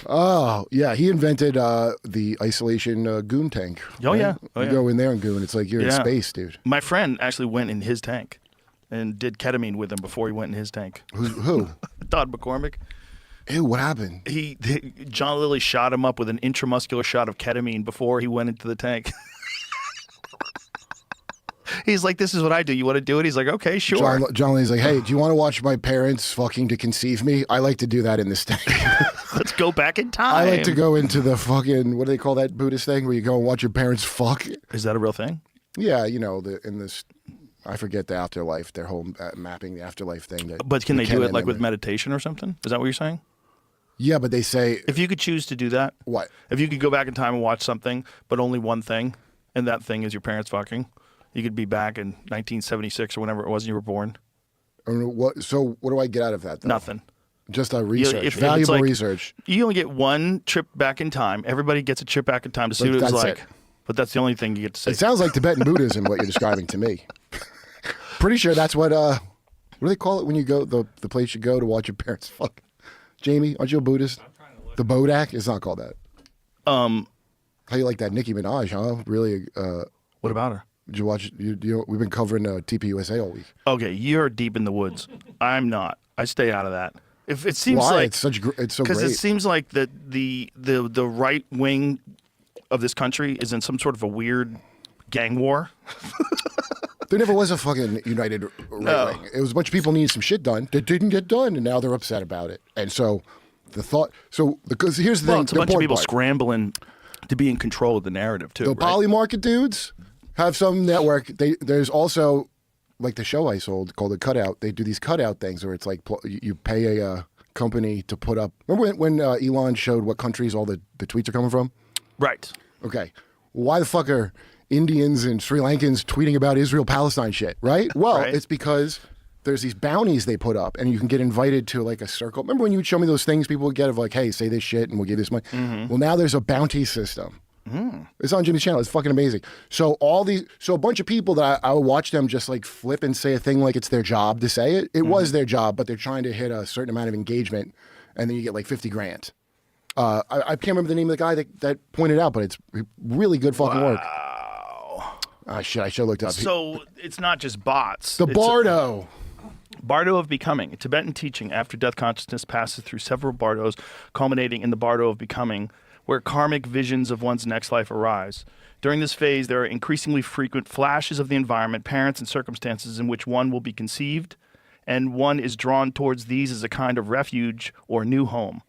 Oh, yeah. He invented the isolation goon tank. Oh, right? yeah. Oh, you yeah. go in there and goon. It's like you're in space, dude. My friend actually went in his tank and did ketamine with him before he went in his tank. Who? Todd McCormick. Ew, what happened? John Lilly shot him up with an intramuscular shot of ketamine before he went into the tank. He's like, this is what I do. You want to do it? He's like, okay, sure. John Lee's like, hey, do you want to watch my parents fucking to conceive me? I like to do that in this tank. Let's go back in time. I like to go into the fucking, what do they call that Buddhist thing where you go and watch your parents fuck? Is that a real thing? Yeah, you know, in this, I forget the afterlife, their whole mapping the afterlife thing. But can they do it like with meditation or something? Is that what you're saying? Yeah, but they say... If you could choose to do that. What? If you could go back in time and watch something, but only one thing, and that thing is your parents fucking, you could be back in 1976 or whenever it was you were born. So what do I get out of that, though? Nothing. Just research, if valuable like, research. You only get one trip back in time. Everybody gets a trip back in time to see what it was like. But that's the only thing you get to see. It sounds like Tibetan Buddhism, what you're describing to me. Pretty sure that's what do they call it when you go, the place you go to watch your parents fuck? Jamie, aren't you a Buddhist? The Bodak? It's not called that. How you like that Nicki Minaj, huh? Really? What about her? Did you watch? We've been covering TPUSA all week. Okay, you're deep in the woods. I'm not. I stay out of that. If it seems Why? like It's so great. Because it seems like the right wing of this country is in some sort of a weird gang war. There never was a fucking united right wing. It was a bunch of people needing some shit done that didn't get done, and now they're upset about it. And so because here's the thing. It's a bunch of people scrambling to be in control of the narrative, too. The poly market dudes have some network. There's also, like the show I sold called The Cutout. They do these cutout things where it's like you pay a company to put up. Remember when Elon showed what countries all the tweets are coming from? Right. Okay. Why the fuck are Indians and Sri Lankans tweeting about Israel-Palestine shit, right? Well, It's because there's these bounties they put up, and you can get invited to like a circle. Remember when you would show me those things people would get of like, hey, say this shit and we'll give you this money? Mm-hmm. Well, now there's a bounty system. Mm. It's on Jimmy's channel. It's fucking amazing. So a bunch of people that I would watch them just like flip and say a thing like it's their job to say it. It was their job, but they're trying to hit a certain amount of engagement, and then you get like 50 grand. I can't remember the name of the guy that pointed out, but it's really good fucking work. Oh, shit, I should have looked up. So it's not just bots. The Bardo. Bardo of Becoming, a Tibetan teaching after death consciousness passes through several bardos, culminating in the Bardo of Becoming, where karmic visions of one's next life arise. During this phase, there are increasingly frequent flashes of the environment, parents, and circumstances in which one will be conceived, and one is drawn towards these as a kind of refuge or new home.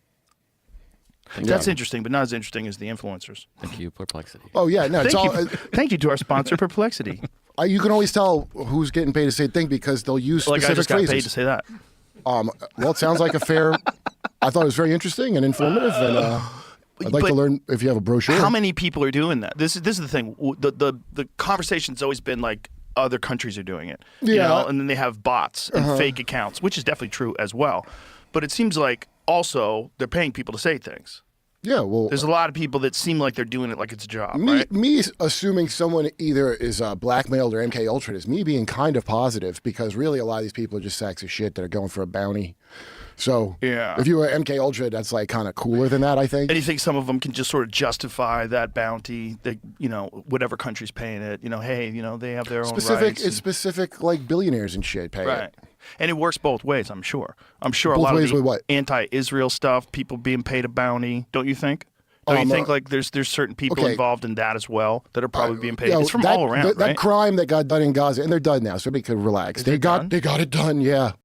That's interesting, but not as interesting as the influencers. Thank you, Perplexity. Oh, yeah. No, Thank you to our sponsor, Perplexity. You can always tell who's getting paid to say thing because they'll use specific I just got phrases. paid to say that. Well, it sounds like a fair... I thought it was very interesting and informative, and I'd like to learn if you have a brochure. How many people are doing that? This is the thing. The conversation's always been like other countries are doing it. Yeah. You know? And then they have bots and fake accounts, which is definitely true as well. But it seems like also they're paying people to say things. Yeah, well... There's a lot of people that seem like they're doing it like it's a job, right? Me assuming someone either is blackmailed or MK Ultra is me being kind of positive because really a lot of these people are just sacks of shit that are going for a bounty. So if you were MK Ultra, that's like kind of cooler than that, I think. And you think some of them can just sort of justify that bounty, that, you know, whatever country's paying it, you know, hey, you know, they have their own rights. It's specific, like billionaires and shit pay it. And it works both ways, I'm sure. I'm sure Both a lot ways of the with what? anti-Israel stuff, people being paid a bounty, don't you think? Don't you think like there's certain people involved in that as well that are probably being paid? It's from all around, right? That crime that got done in Gaza, and they're done now, so everybody could relax. They got it done, yeah.